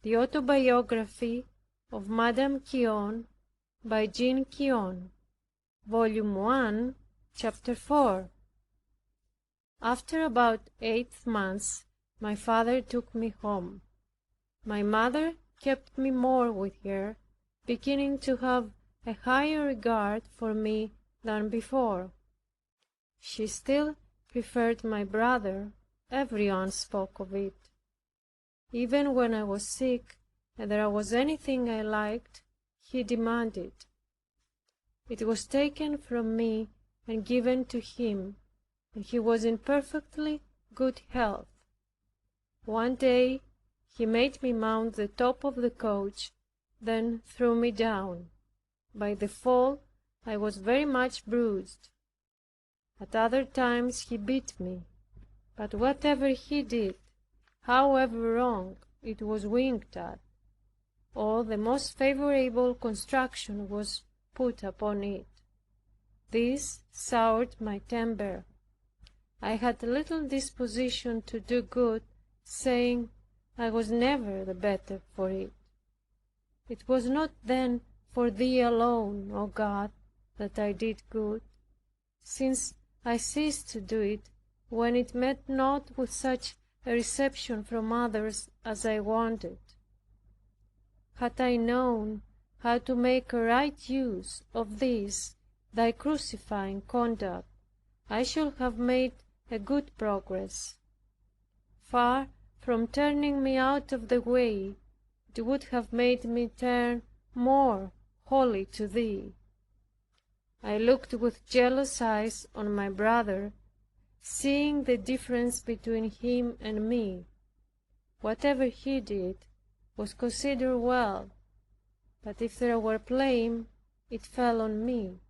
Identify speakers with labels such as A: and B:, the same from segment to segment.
A: The Autobiography of Madame Guyon by Jeanne Guyon, Volume 1, Chapter 4. After about 8 months, my father took me home. My mother kept me more with her, beginning to have a higher regard for me than before. She still preferred my brother. Everyone spoke of it. Even when I was sick and there was anything I liked, he demanded. It was taken from me and given to him, and he was in perfectly good health. One day he made me mount the top of the coach, then threw me down. By the fall I was very much bruised. At other times he beat me, but whatever he did, however wrong, it was winked at. All the most favorable construction was put upon it. This soured my temper. I had little disposition to do good, saying I was never the better for it. It was not then for Thee alone, O God, that I did good, since I ceased to do it when it met not with such a reception from others as I wanted. Had I known how to make a right use of this Thy crucifying conduct, I should have made a good progress. Far from turning me out of the way, it would have made me turn more wholly to Thee. I looked with jealous eyes on my brother, seeing the difference between him and me. Whatever he did was considered well, but if there were blame, it fell on me.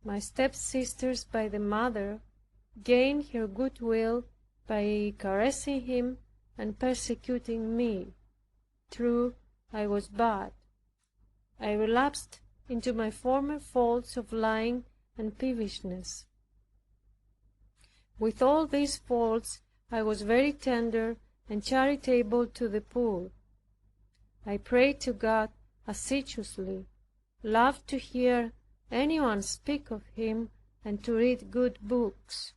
A: My stepsisters by the mother gained her goodwill by caressing him and persecuting me. True, I was bad. I relapsed into my former faults of lying and peevishness. With all these faults, I was very tender and charitable to the poor. I prayed to God assiduously, loved to hear anyone speak of Him, and to read good books.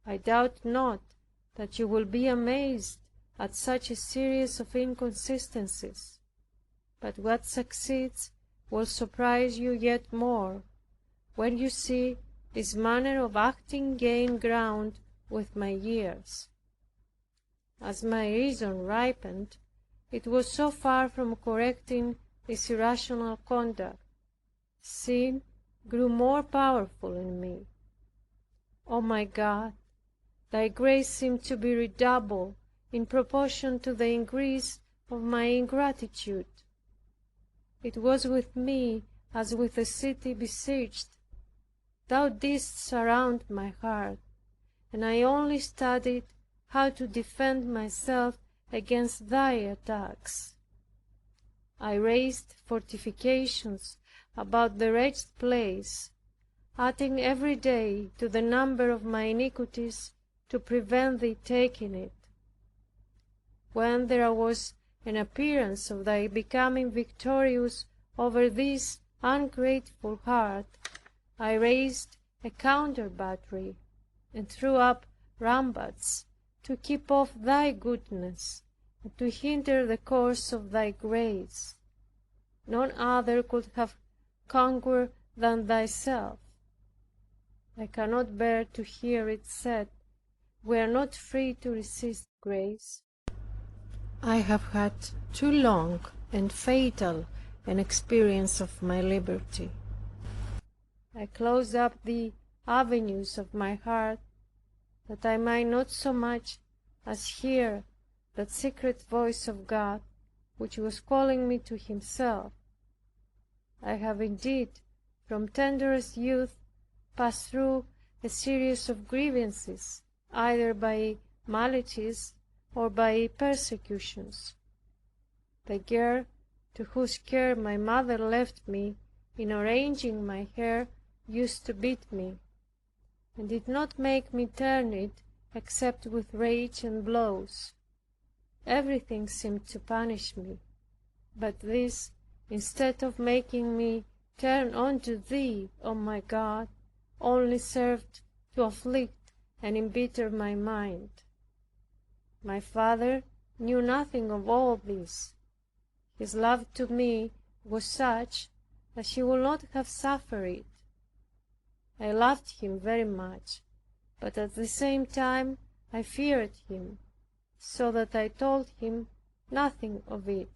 A: I doubt not that you will be amazed at such a series of inconsistencies, but what succeeds will surprise you yet more, when you see this manner of acting gain ground with my years. As my reason ripened, it was so far from correcting this irrational conduct, sin grew more powerful in me. O my God, Thy grace seemed to be redoubled in proportion to the increase of my ingratitude. It was with me as with a city besieged. Thou didst surround my heart, and I only studied how to defend myself against Thy attacks. I raised fortifications about the wretched place, adding every day to the number of my iniquities to prevent Thee taking it. When there was an appearance of Thy becoming victorious over this ungrateful heart, I raised a counter battery and threw up ramparts to keep off Thy goodness and to hinder the course of Thy grace. None other could have conquered than Thyself. I cannot bear to hear it said, we are not free to resist grace. I have had too long and fatal an experience of my liberty. I closed up the avenues of my heart, that I might not so much as hear that secret voice of God, which was calling me to Himself. I have indeed, from tenderest youth, passed through a series of grievances, either by maladies or by persecutions. The girl to whose care my mother left me in arranging my hair used to beat me, and did not make me turn it except with rage and blows. everything seemed to punish me. But this, instead of making me turn unto Thee, O my God, only served to afflict and embitter my mind. My father knew nothing of all this. His love to me was such that he would not have suffered it. I loved him very much, but at the same time I feared him, so that I told him nothing of it.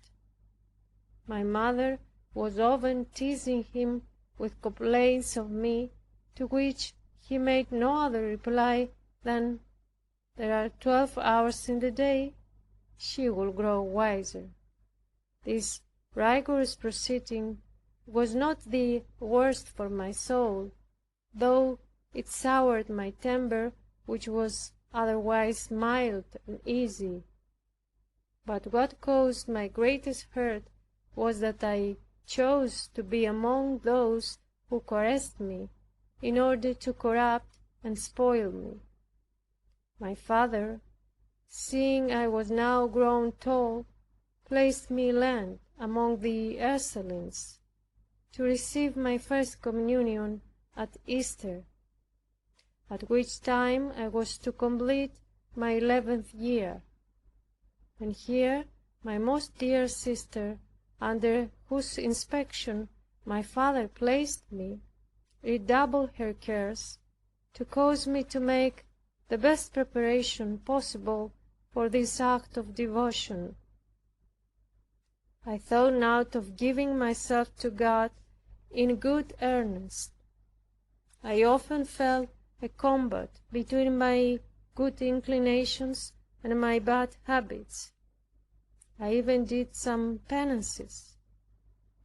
A: My mother was often teasing him with complaints of me, to which he made no other reply than, "There are 12 hours in the day, she will grow wiser." This rigorous proceeding was not the worst for my soul, though it soured my temper, which was otherwise mild and easy. But what caused my greatest hurt was that I chose to be among those who caressed me, in order to corrupt and spoil me. My father, seeing I was now grown tall, placed me in Lent among the Ursulines, to receive my first communion at Easter, at which time I was to complete my 11th year. And here my most dear sister, under whose inspection my father placed me, redoubled her cares to cause me to make the best preparation possible for this act of devotion. I thought now of giving myself to God in good earnest. I often felt a combat between my good inclinations and my bad habits. I even did some penances.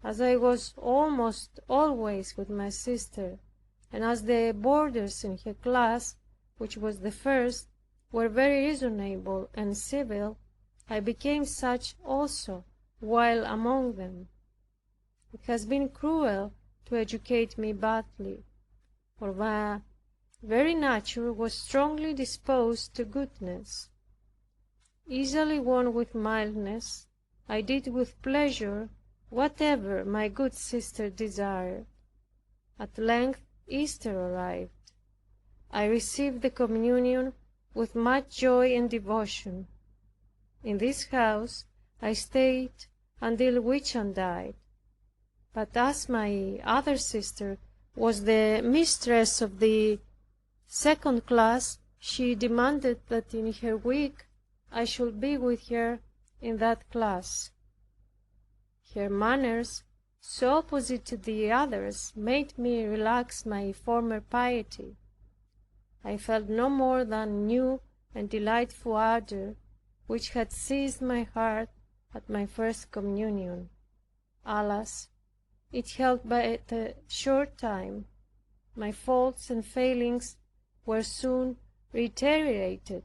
A: As I was almost always with my sister, and as the boarders in her class, which was the first, were very reasonable and civil, I became such also while among them. It has been cruel to educate me badly, for my very nature was strongly disposed to goodness. Easily won with mildness, I did with pleasure whatever my good sister desired. At length Easter arrived. I received the communion with much joy and devotion. In this house I stayed until Whitcomb died. But as my other sister was the mistress of the second class, she demanded that in her week I should be with her in that class. Her manners, so opposite to the others, made me relax my former piety. I felt no more than new and delightful ardor, which had seized my heart at my first communion. Alas, it held but a short time. My faults and failings were soon reiterated,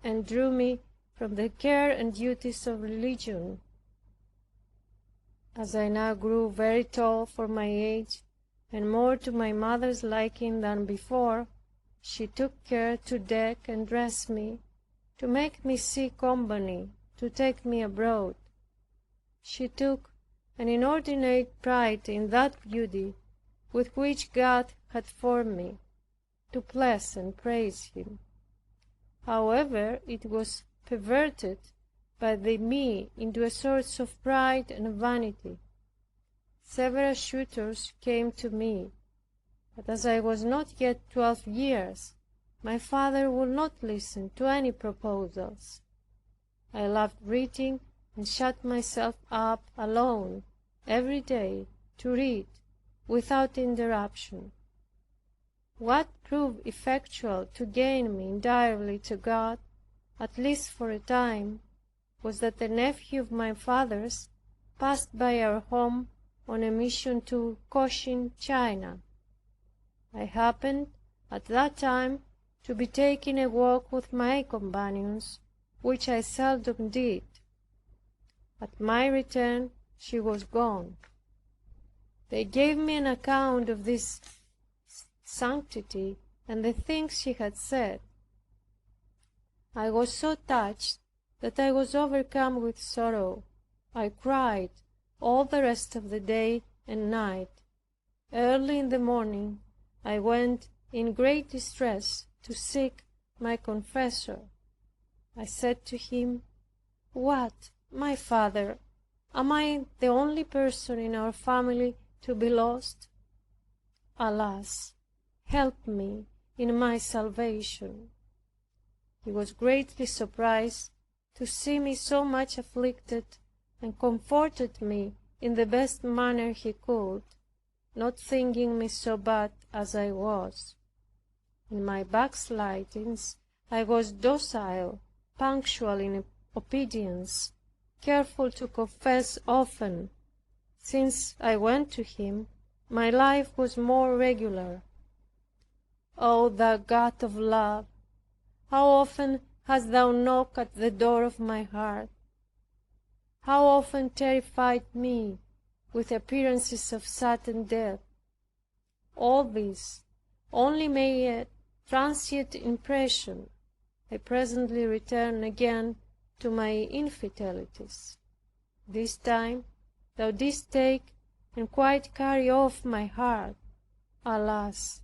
A: and drew me from the care and duties of religion. As I now grew very tall for my age, and more to my mother's liking than before, she took care to deck and dress me, to make me see company, to take me abroad. She took an inordinate pride in that beauty with which God had formed me, to bless and praise Him. However, it was perverted by me into a sort of pride and vanity. Several suitors came to me, but as I was not yet 12 years, my father would not listen to any proposals. I loved reading, and shut myself up alone every day to read without interruption. What proved effectual to gain me entirely to God, at least for a time, was that a nephew of my father's passed by our home on a mission to Cochin, China. I happened at that time to be taking a walk with my companions, which I seldom did. At my return she was gone. They gave me an account of this sanctity and the things she had said. I was so touched that I was overcome with sorrow. I cried all the rest of the day and night. Early in the morning I went in great distress to seek my confessor. I said to him, "What, my father, am I the only person in our family to be lost? Alas, help me in my salvation." He was greatly surprised to see me so much afflicted, and comforted me in the best manner he could, not thinking me so bad as I was. In my backslidings I was docile, punctual in obedience, careful to confess often. Since I went to him, my life was more regular. O thou God of love, how often hast thou knocked at the door of my heart! How often terrified me with appearances of sudden death! All this only made a transient impression. I presently returned again to my infidelities. This time thou didst take and quite carry off my heart. Alas,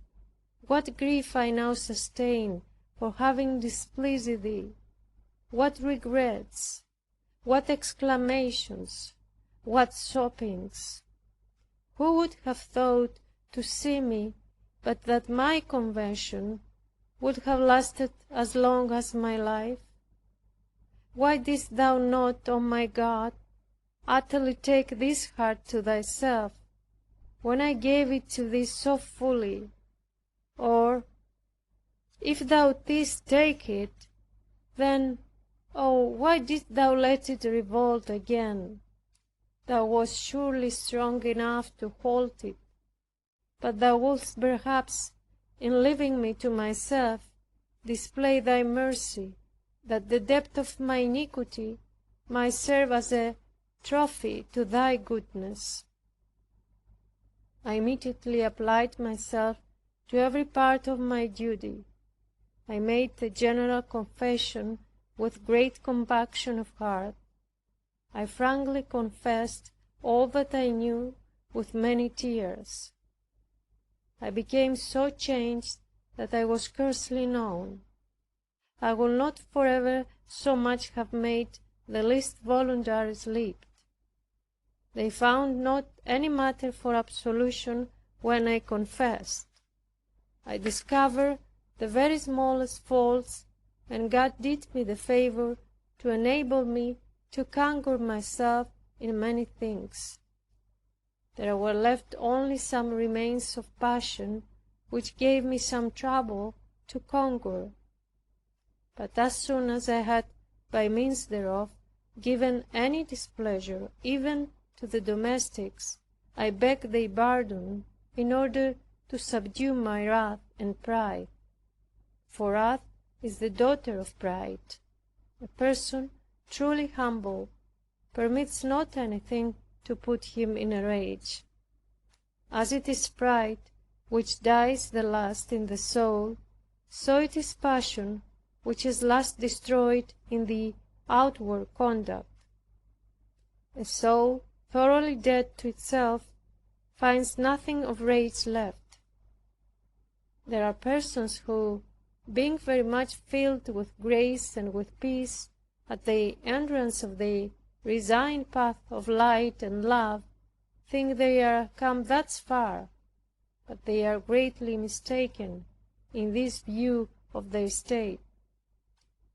A: what grief I now sustain for having displeased thee! What regrets! What exclamations! What sobbings! Who would have thought to see me, but that my conversion would have lasted as long as my life? Why didst thou not, O my God, utterly take this heart to thyself, when I gave it to thee so fully? Or, if thou didst take it, then, oh, why didst thou let it revolt again? Thou wast surely strong enough to hold it, but thou wouldst perhaps, in leaving me to myself, display thy mercy, that the depth of my iniquity might serve as a trophy to thy goodness. I immediately applied myself to every part of my duty. I made a general confession with great compunction of heart. I frankly confessed all that I knew with many tears. I became so changed that I was scarcely known. I would not forever so much have made the least voluntary slip. They found not any matter for absolution when I confessed. I discovered the very smallest faults, and God did me the favor to enable me to conquer myself in many things. There were left only some remains of passion, which gave me some trouble to conquer. But as soon as I had, by means thereof, given any displeasure, even to the domestics, I begged their pardon, in order to subdue my wrath and pride. For wrath is the daughter of pride. A person truly humble permits not anything to put him in a rage. As it is pride which dies the last in the soul, so it is passion which is last destroyed in the outward conduct. A soul thoroughly dead to itself finds nothing of rage left. There are persons who, being very much filled with grace and with peace, at the entrance of the resigned path of light and love, think they are come thus far, but they are greatly mistaken in this view of their state.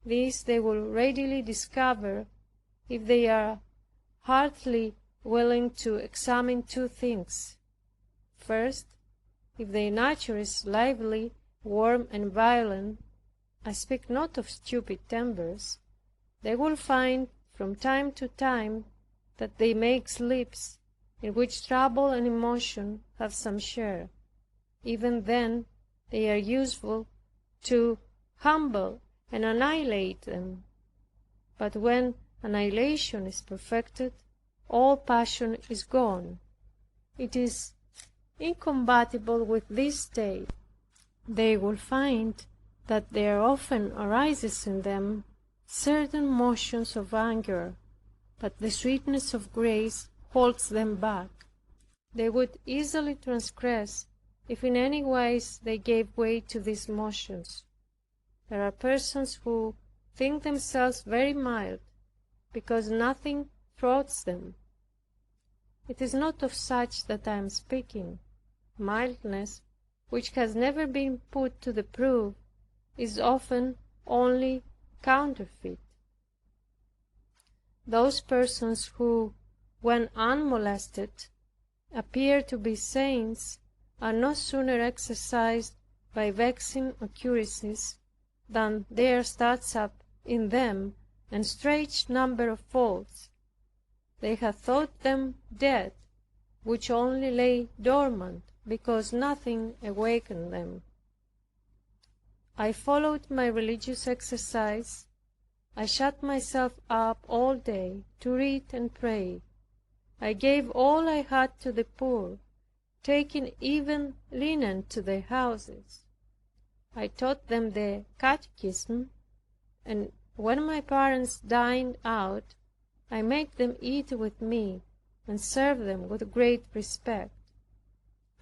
A: This they will readily discover if they are heartily willing to examine two things. First, if their nature is lively, warm, and violent, I speak not of stupid tempers, they will find from time to time that they make slips in which trouble and emotion have some share. Even then they are useful to humble and annihilate them. But when annihilation is perfected, all passion is gone. It is incompatible with this state. They will find that there often arises in them certain motions of anger, but the sweetness of grace holds them back. They would easily transgress if in any ways they gave way to these motions. There are persons who think themselves very mild because nothing thwarts them. It is not of such that I am speaking. Mildness, which has never been put to the proof, is often only counterfeit. Those persons who, when unmolested, appear to be saints, are no sooner exercised by vexing occurrences than there starts up in them a strange number of faults. They have thought them dead, which only lay dormant because nothing awakened them. I followed my religious exercise. I shut myself up all day to read and pray. I gave all I had to the poor, taking even linen to their houses. I taught them the Catechism, and when my parents dined out, I made them eat with me and served them with great respect.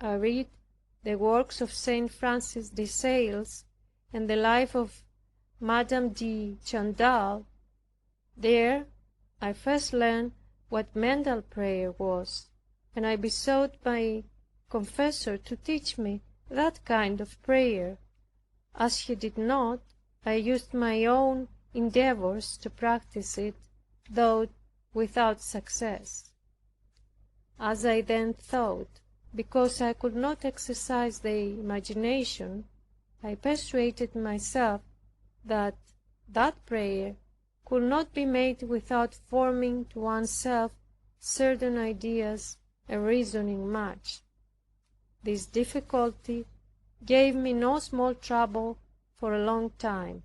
A: I read the works of Saint Francis de Sales and the life of Madame Guyon. There I first learned what mental prayer was, and I besought my confessor to teach me that kind of prayer. As he did not, I used my own endeavors to practice it, though without success. As I then thought, because I could not exercise the imagination, I persuaded myself that prayer could not be made without forming to oneself certain ideas and reasoning much. This difficulty gave me no small trouble for a long time.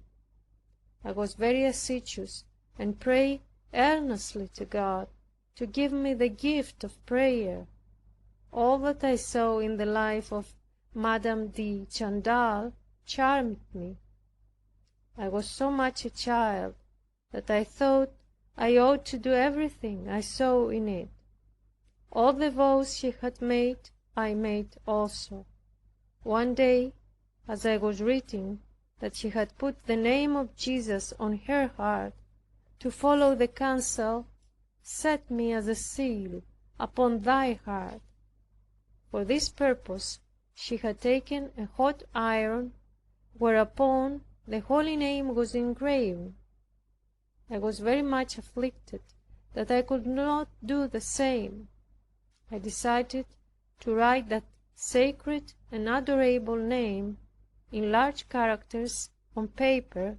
A: I was very assiduous and prayed earnestly to God to give me the gift of prayer. All that I saw in the life of Madame Guyon charmed me. I was so much a child that I thought I ought to do everything I saw in it. All the vows she had made, I made also. One day, as I was reading that she had put the name of Jesus on her heart, to follow the counsel, set me as a seal upon thy heart. For this purpose she had taken a hot iron, whereupon the holy name was engraven. I was very much afflicted that I could not do the same. I decided to write that sacred and adorable name in large characters on paper.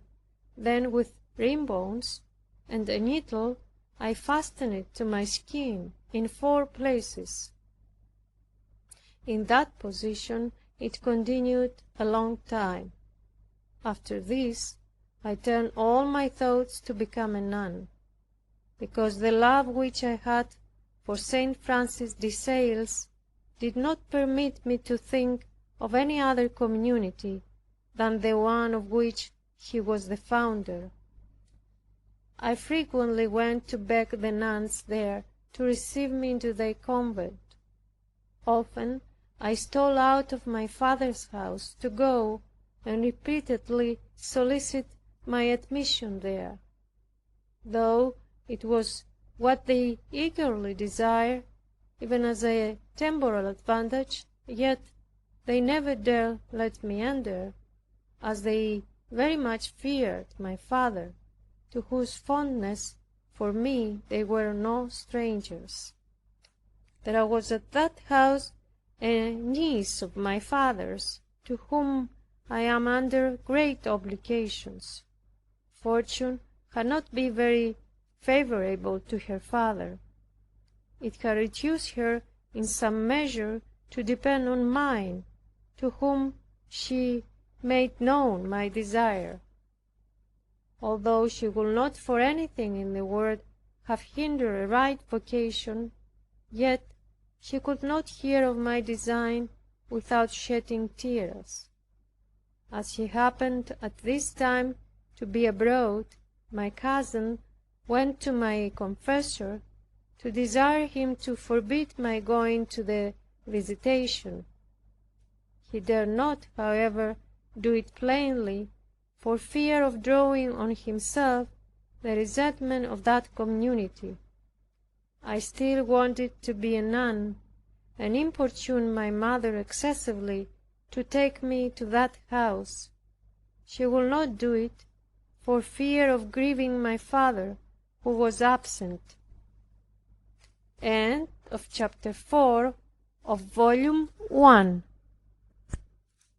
A: Then with ribbons and a needle I fastened it to my skin in 4 places. In that position it continued a long time. After this I turned all my thoughts to become a nun, because the love which I had for Saint Francis de Sales did not permit me to think of any other community than the one of which he was the founder. I frequently went to beg the nuns there to receive me into their convent. Often I stole out of my father's house to go and repeatedly solicit my admission there. Though it was what they eagerly desired, even as a temporal advantage, yet they never dared let me enter, as they very much feared my father, to whose fondness for me they were no strangers. There was at that house a niece of my father's, to whom I am under great obligations. Fortune had not been very favorable to her father. It had reduced her in some measure to depend on mine, to whom she made known my desire. Although she would not for anything in the world have hindered a right vocation, yet she could not hear of my design without shedding tears. As she happened at this time to be abroad, my cousin went to my confessor to desire him to forbid my going to the visitation. He dared not, however, do it plainly, for fear of drawing on himself the resentment of that community. I still wanted to be a nun, and importuned my mother excessively to take me to that house. She would not do it, for fear of grieving my father, who was absent. End of chapter 4 of volume 1.